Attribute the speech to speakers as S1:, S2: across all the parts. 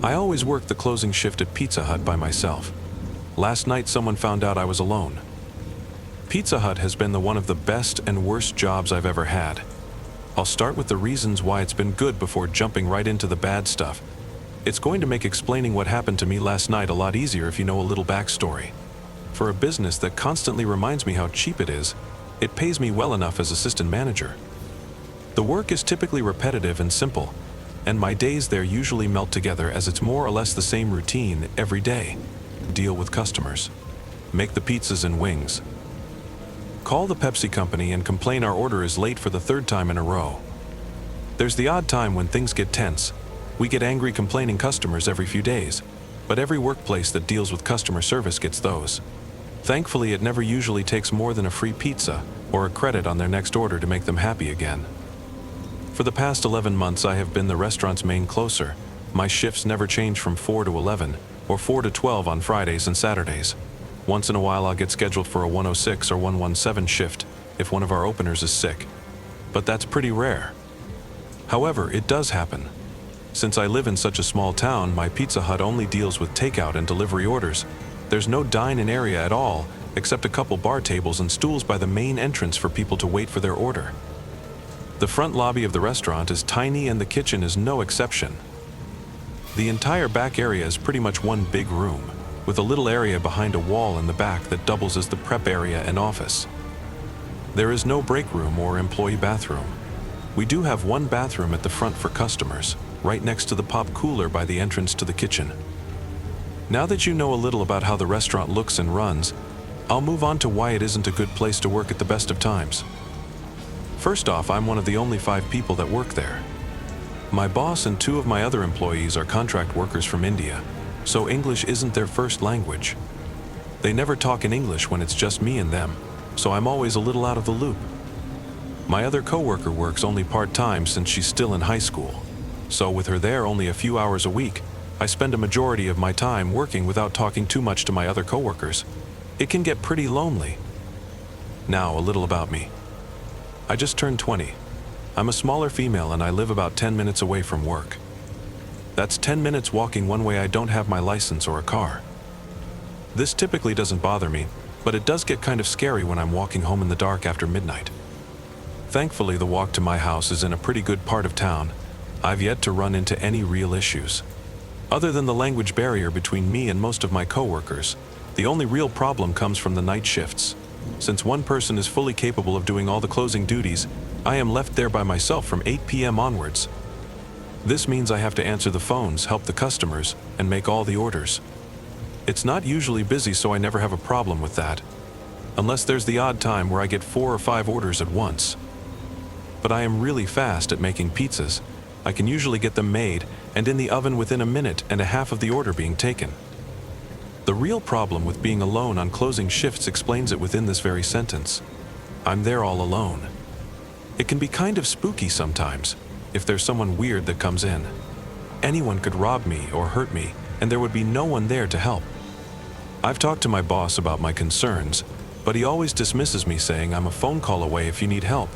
S1: I always work the closing shift at Pizza Hut by myself. Last night someone found out I was alone. Pizza Hut has been one of the best and worst jobs I've ever had. I'll start with the reasons why it's been good before jumping right into the bad stuff. It's going to make explaining what happened to me last night a lot easier if you know a little backstory. For a business that constantly reminds me how cheap it is, it pays me well enough as assistant manager. The work is typically repetitive and simple, and my days there usually melt together as it's more or less the same routine every day. Deal with customers. Make the pizzas and wings. Call the Pepsi company and complain our order is late for the third time in a row. There's the odd time when things get tense. We get angry complaining customers every few days, but every workplace that deals with customer service gets those. Thankfully, it never usually takes more than a free pizza or a credit on their next order to make them happy again. For the past 11 months, I have been the restaurant's main closer. My shifts never change from 4 to 11 or 4 to 12 on Fridays and Saturdays. Once in a while, I'll get scheduled for a 106 or 117 shift if one of our openers is sick, but that's pretty rare. However, it does happen. Since I live in such a small town, my Pizza Hut only deals with takeout and delivery orders. There's no dine-in area at all, except a couple bar tables and stools by the main entrance for people to wait for their order. The front lobby of the restaurant is tiny and the kitchen is no exception. The entire back area is pretty much one big room, with a little area behind a wall in the back that doubles as the prep area and office. There is no break room or employee bathroom. We do have one bathroom at the front for customers, right next to the pop cooler by the entrance to the kitchen. Now that you know a little about how the restaurant looks and runs, I'll move on to why it isn't a good place to work at the best of times. First off, I'm one of the only 5 people that work there. My boss and 2 of my other employees are contract workers from India, so English isn't their first language. They never talk in English when it's just me and them, so I'm always a little out of the loop. My other coworker works only part-time since she's still in high school, so with her there only a few hours a week, I spend a majority of my time working without talking too much to my other coworkers. It can get pretty lonely. Now, a little about me. I just turned 20. I'm a smaller female and I live about 10 minutes away from work. That's 10 minutes walking one way I don't have my license or a car. This typically doesn't bother me, but it does get kind of scary when I'm walking home in the dark after midnight. Thankfully, the walk to my house is in a pretty good part of town. I've yet to run into any real issues. Other than the language barrier between me and most of my coworkers, the only real problem comes from the night shifts. Since one person is fully capable of doing all the closing duties, I am left there by myself from 8 p.m. onwards. This means I have to answer the phones, help the customers, and make all the orders. It's not usually busy, so I never have a problem with that, unless there's the odd time where I get 4 or 5 orders at once. But I am really fast at making pizzas. I can usually get them made and in the oven within a minute and a half of the order being taken. The real problem with being alone on closing shifts explains it within this very sentence. I'm there all alone. It can be kind of spooky sometimes, if there's someone weird that comes in. Anyone could rob me or hurt me, and there would be no one there to help. I've talked to my boss about my concerns, but he always dismisses me, saying I'm a phone call away if you need help.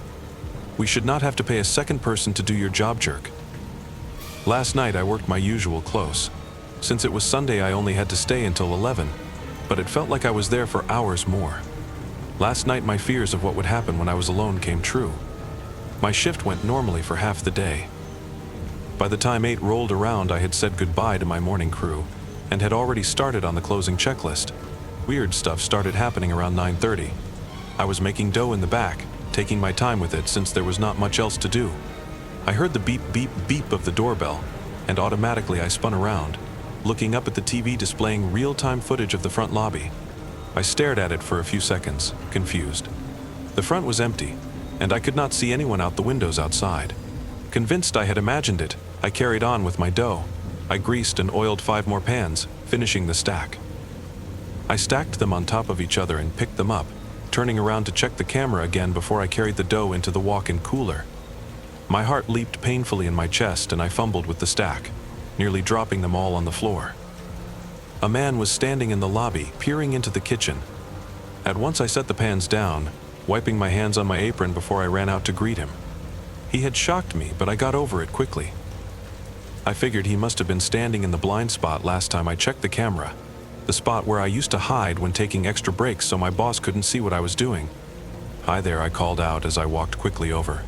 S1: We should not have to pay a second person to do your job, jerk. Last night I worked my usual close. Since it was Sunday, I only had to stay until 11, but it felt like I was there for hours more. Last night my fears of what would happen when I was alone came true. My shift went normally for half the day. By the time 8 rolled around, I had said goodbye to my morning crew and had already started on the closing checklist. Weird stuff started happening around 9:30. I was making dough in the back, taking my time with it since there was not much else to do. I heard the beep, beep, beep of the doorbell, and automatically I spun around, looking up at the TV displaying real-time footage of the front lobby. I stared at it for a few seconds, confused. The front was empty, and I could not see anyone out the windows outside. Convinced I had imagined it, I carried on with my dough. I greased and oiled 5 more pans, finishing the stack. I stacked them on top of each other and picked them up, turning around to check the camera again before I carried the dough into the walk-in cooler. My heart leaped painfully in my chest and I fumbled with the stack, nearly dropping them all on the floor. A man was standing in the lobby, peering into the kitchen. At once I set the pans down, wiping my hands on my apron before I ran out to greet him. He had shocked me, but I got over it quickly. I figured he must have been standing in the blind spot last time I checked the camera, the spot where I used to hide when taking extra breaks so my boss couldn't see what I was doing. "Hi there," I called out as I walked quickly over.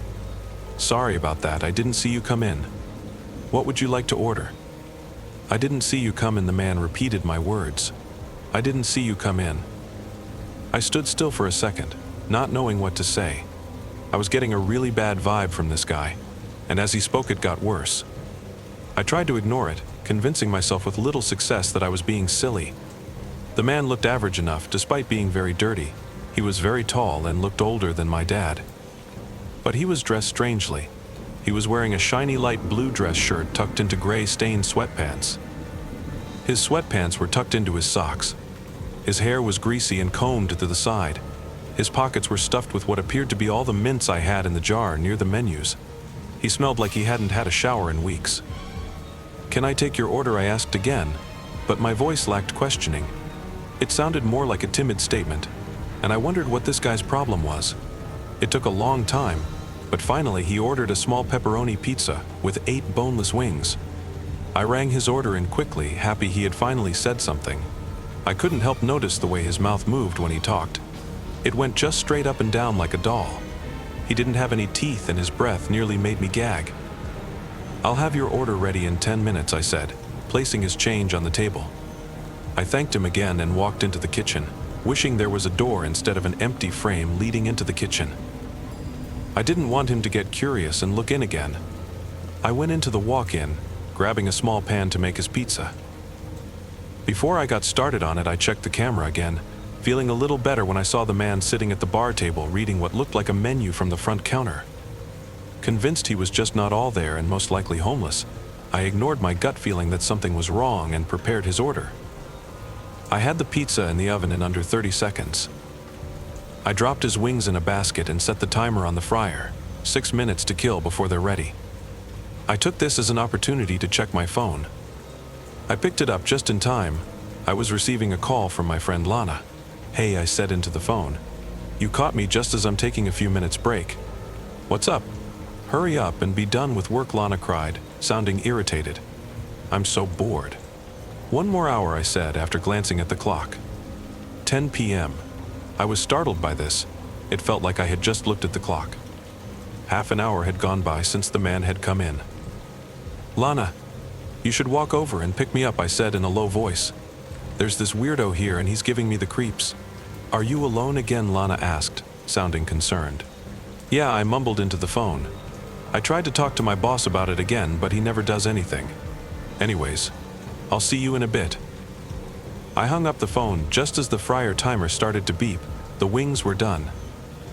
S1: "Sorry about that, I didn't see you come in. What would you like to order?" "I didn't see you come in," the man repeated my words. "I didn't see you come in." I stood still for a second, not knowing what to say. I was getting a really bad vibe from this guy, and as he spoke it got worse. I tried to ignore it, convincing myself with little success that I was being silly. The man looked average enough, despite being very dirty. He was very tall and looked older than my dad. But he was dressed strangely. He was wearing a shiny light blue dress shirt tucked into gray stained sweatpants. His sweatpants were tucked into his socks. His hair was greasy and combed to the side. His pockets were stuffed with what appeared to be all the mints I had in the jar near the menus. He smelled like he hadn't had a shower in weeks. "Can I take your order?" I asked again, but my voice lacked questioning. It sounded more like a timid statement, and I wondered what this guy's problem was. It took a long time, but finally he ordered a small pepperoni pizza with 8 boneless wings. I rang his order in quickly, happy he had finally said something. I couldn't help notice the way his mouth moved when he talked. It went just straight up and down like a doll. He didn't have any teeth and his breath nearly made me gag. "I'll have your order ready in 10 minutes, I said, placing his change on the table. I thanked him again and walked into the kitchen, wishing there was a door instead of an empty frame leading into the kitchen. I didn't want him to get curious and look in again. I went into the walk-in, grabbing a small pan to make his pizza. Before I got started on it, I checked the camera again, feeling a little better when I saw the man sitting at the bar table reading what looked like a menu from the front counter. Convinced he was just not all there and most likely homeless, I ignored my gut feeling that something was wrong and prepared his order. I had the pizza in the oven in under 30 seconds. I dropped his wings in a basket and set the timer on the fryer, 6 minutes to kill before they're ready. I took this as an opportunity to check my phone. I picked it up just in time. I was receiving a call from my friend Lana. "Hey," I said into the phone. "You caught me just as I'm taking a few minutes break." "What's up?" "Hurry up and be done with work," Lana cried, sounding irritated. "I'm so bored." "1 more hour," I said after glancing at the clock. 10 p.m. I was startled by this. It felt like I had just looked at the clock. Half an hour had gone by since the man had come in. "Lana, you should walk over and pick me up," I said in a low voice. "There's this weirdo here and he's giving me the creeps." "Are you alone again?" Lana asked, sounding concerned. "Yeah," I mumbled into the phone. I tried to talk to my boss about it again, but he never does anything. "Anyways, I'll see you in a bit." I hung up the phone just as the fryer timer started to beep. The wings were done.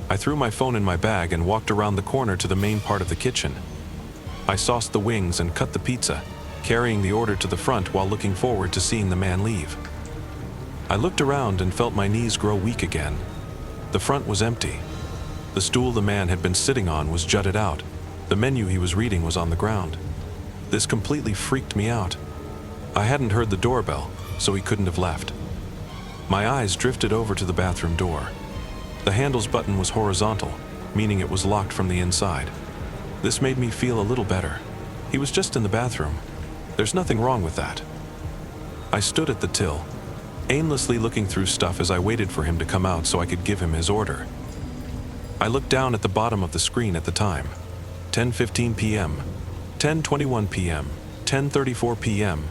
S1: I threw my phone in my bag and walked around the corner to the main part of the kitchen. I sauced the wings and cut the pizza, carrying the order to the front while looking forward to seeing the man leave. I looked around and felt my knees grow weak again. The front was empty. The stool the man had been sitting on was jutted out. The menu he was reading was on the ground. This completely freaked me out. I hadn't heard the doorbell, so he couldn't have left. My eyes drifted over to the bathroom door. The handles button was horizontal, meaning it was locked from the inside. This made me feel a little better. He was just in the bathroom. There's nothing wrong with that. I stood at the till, aimlessly looking through stuff as I waited for him to come out so I could give him his order. I looked down at the bottom of the screen at the time. 10:15 p.m., 10:21 p.m., 10:34 p.m.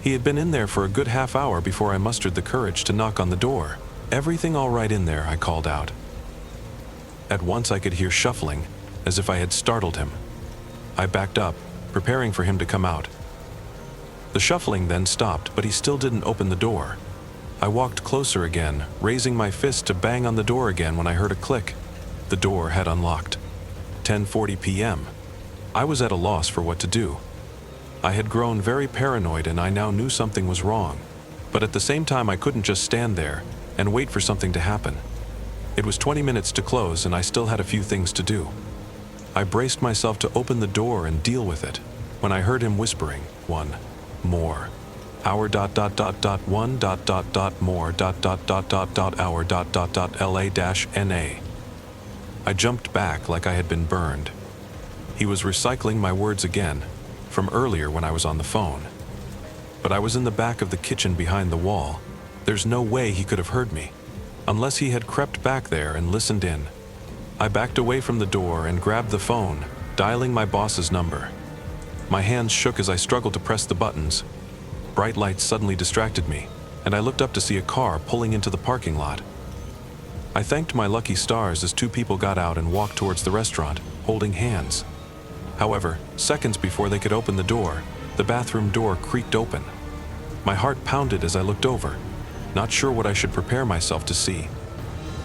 S1: He had been in there for a good half hour before I mustered the courage to knock on the door. "Everything all right in there?" I called out. At once I could hear shuffling, as if I had startled him. I backed up, preparing for him to come out. The shuffling then stopped, but he still didn't open the door. I walked closer again, raising my fist to bang on the door again when I heard a click. The door had unlocked. 10:40 p.m. I was at a loss for what to do. I had grown very paranoid and I now knew something was wrong. But at the same time I couldn't just stand there and wait for something to happen. It was 20 minutes to close and I still had a few things to do. I braced myself to open the door and deal with it when I heard him whispering, "1 more hour .1 more hour LA-NA." I jumped back like I had been burned. He was recycling my words again. from earlier when I was on the phone. But I was in the back of the kitchen behind the wall. There's no way he could have heard me, unless he had crept back there and listened in. I backed away from the door and grabbed the phone, dialing my boss's number. My hands shook as I struggled to press the buttons. Bright lights suddenly distracted me, and I looked up to see a car pulling into the parking lot. I thanked my lucky stars as two people got out and walked towards the restaurant, holding hands. However, seconds before they could open the door, the bathroom door creaked open. My heart pounded as I looked over, not sure what I should prepare myself to see.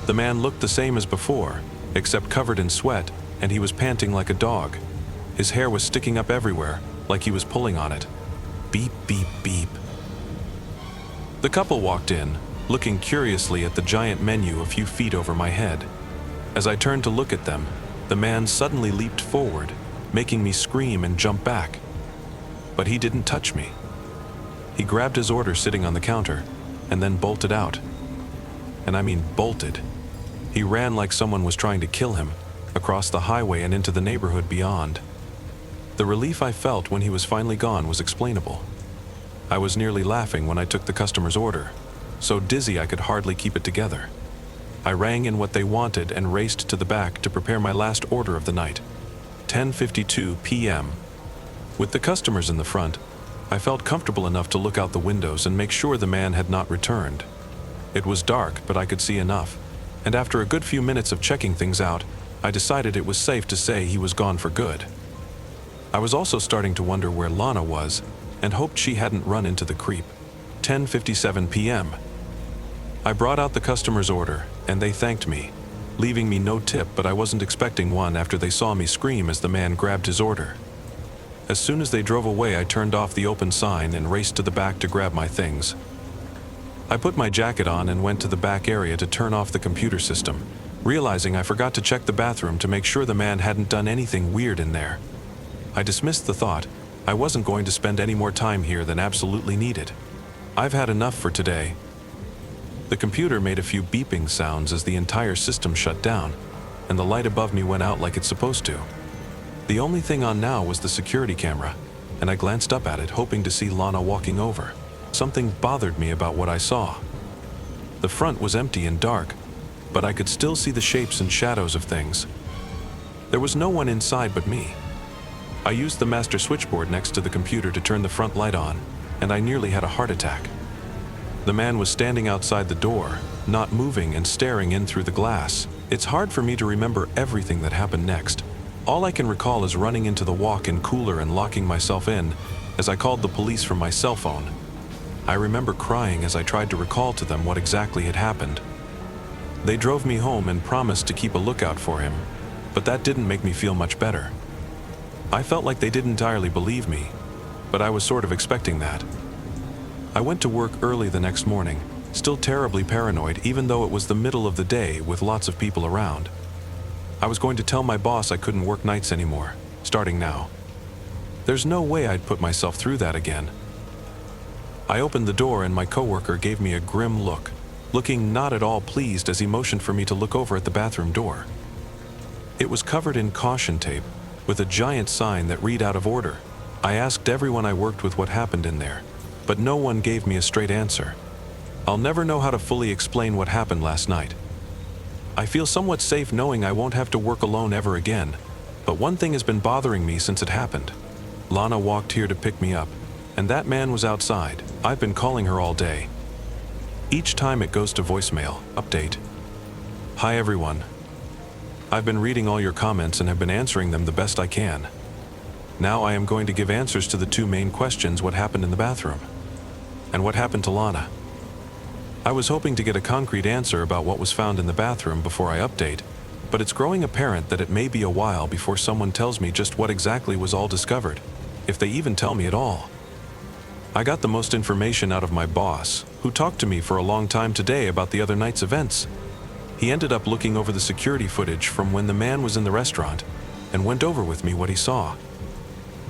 S1: The man looked the same as before, except covered in sweat, and he was panting like a dog. His hair was sticking up everywhere, like he was pulling on it. Beep, beep, beep. The couple walked in, looking curiously at the giant menu a few feet over my head. As I turned to look at them, the man suddenly leaped forward, making me scream and jump back. But he didn't touch me. He grabbed his order sitting on the counter, and then bolted out. And I mean bolted. He ran like someone was trying to kill him, across the highway and into the neighborhood beyond. The relief I felt when he was finally gone was explainable. I was nearly laughing when I took the customer's order, so dizzy I could hardly keep it together. I rang in what they wanted and raced to the back to prepare my last order of the night. 10:52 p.m. With the customers in the front, I felt comfortable enough to look out the windows and make sure the man had not returned. It was dark, but I could see enough, and after a good few minutes of checking things out, I decided it was safe to say he was gone for good. I was also starting to wonder where Lana was, and hoped she hadn't run into the creep. 10:57 p.m. I brought out the customer's order, and they thanked me, leaving me no tip, but I wasn't expecting one after they saw me scream as the man grabbed his order. As soon as they drove away, I turned off the open sign and raced to the back to grab my things. I put my jacket on and went to the back area to turn off the computer system, realizing I forgot to check the bathroom to make sure the man hadn't done anything weird in there. I dismissed the thought. I wasn't going to spend any more time here than absolutely needed. I've had enough for today. The computer made a few beeping sounds as the entire system shut down, and the light above me went out like it's supposed to. The only thing on now was the security camera, and I glanced up at it, hoping to see Lana walking over. Something bothered me about what I saw. The front was empty and dark, but I could still see the shapes and shadows of things. There was no one inside but me. I used the master switchboard next to the computer to turn the front light on, and I nearly had a heart attack. The man was standing outside the door, not moving and staring in through the glass. It's hard for me to remember everything that happened next. All I can recall is running into the walk-in cooler and locking myself in as I called the police from my cell phone. I remember crying as I tried to recall to them what exactly had happened. They drove me home and promised to keep a lookout for him, but that didn't make me feel much better. I felt like they didn't entirely believe me, but I was sort of expecting that. I went to work early the next morning, still terribly paranoid even though it was the middle of the day with lots of people around. I was going to tell my boss I couldn't work nights anymore, starting now. There's no way I'd put myself through that again. I opened the door and my coworker gave me a grim look, looking not at all pleased as he motioned for me to look over at the bathroom door. It was covered in caution tape, with a giant sign that read out of order. I asked everyone I worked with what happened in there, but no one gave me a straight answer. I'll never know how to fully explain what happened last night. I feel somewhat safe knowing I won't have to work alone ever again, but one thing has been bothering me since it happened. Lana walked here to pick me up, and that man was outside. I've been calling her all day. Each time it goes to voicemail. Update. Hi everyone. I've been reading all your comments and have been answering them the best I can. Now I am going to give answers to the two main questions: what happened in the bathroom, and what happened to Lana. I was hoping to get a concrete answer about what was found in the bathroom before I update, but it's growing apparent that it may be a while before someone tells me just what exactly was all discovered, if they even tell me at all. I got the most information out of my boss, who talked to me for a long time today about the other night's events. He ended up looking over the security footage from when the man was in the restaurant and went over with me what he saw.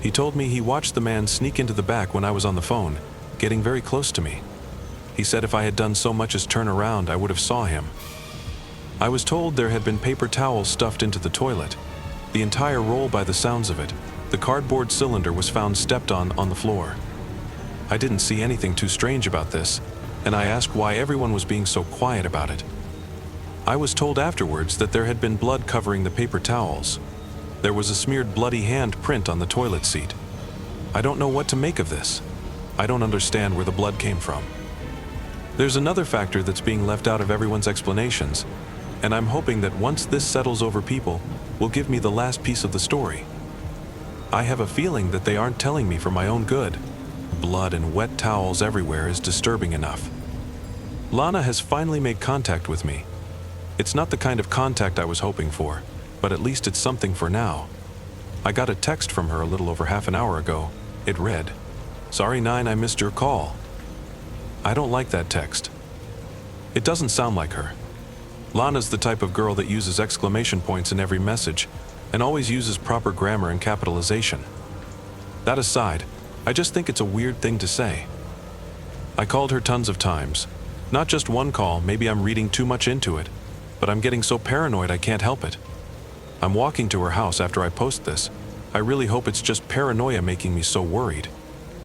S1: He told me he watched the man sneak into the back when I was on the phone, getting very close to me. He said if I had done so much as turn around, I would have saw him. I was told there had been paper towels stuffed into the toilet, the entire roll by the sounds of it, The cardboard cylinder was found stepped on the floor. I didn't see anything too strange about this, and I asked why everyone was being so quiet about it. I was told afterwards that there had been blood covering the paper towels. There was a smeared bloody hand print on the toilet seat. I don't know what to make of this. I don't understand where the blood came from. There's another factor that's being left out of everyone's explanations, and I'm hoping that once this settles over, people will give me the last piece of the story. I have a feeling that they aren't telling me for my own good. Blood and wet towels everywhere is disturbing enough. Lana has finally made contact with me. It's not the kind of contact I was hoping for, but at least it's something for now. I got a text from her a little over half an hour ago. It read, "Sorry 9, I missed your call." I don't like that text. It doesn't sound like her. Lana's the type of girl that uses exclamation points in every message and always uses proper grammar and capitalization. That aside, I just think it's a weird thing to say. I called her tons of times. Not just one call, maybe I'm reading too much into it, but I'm getting so paranoid I can't help it. I'm walking to her house after I post this. I really hope it's just paranoia making me so worried.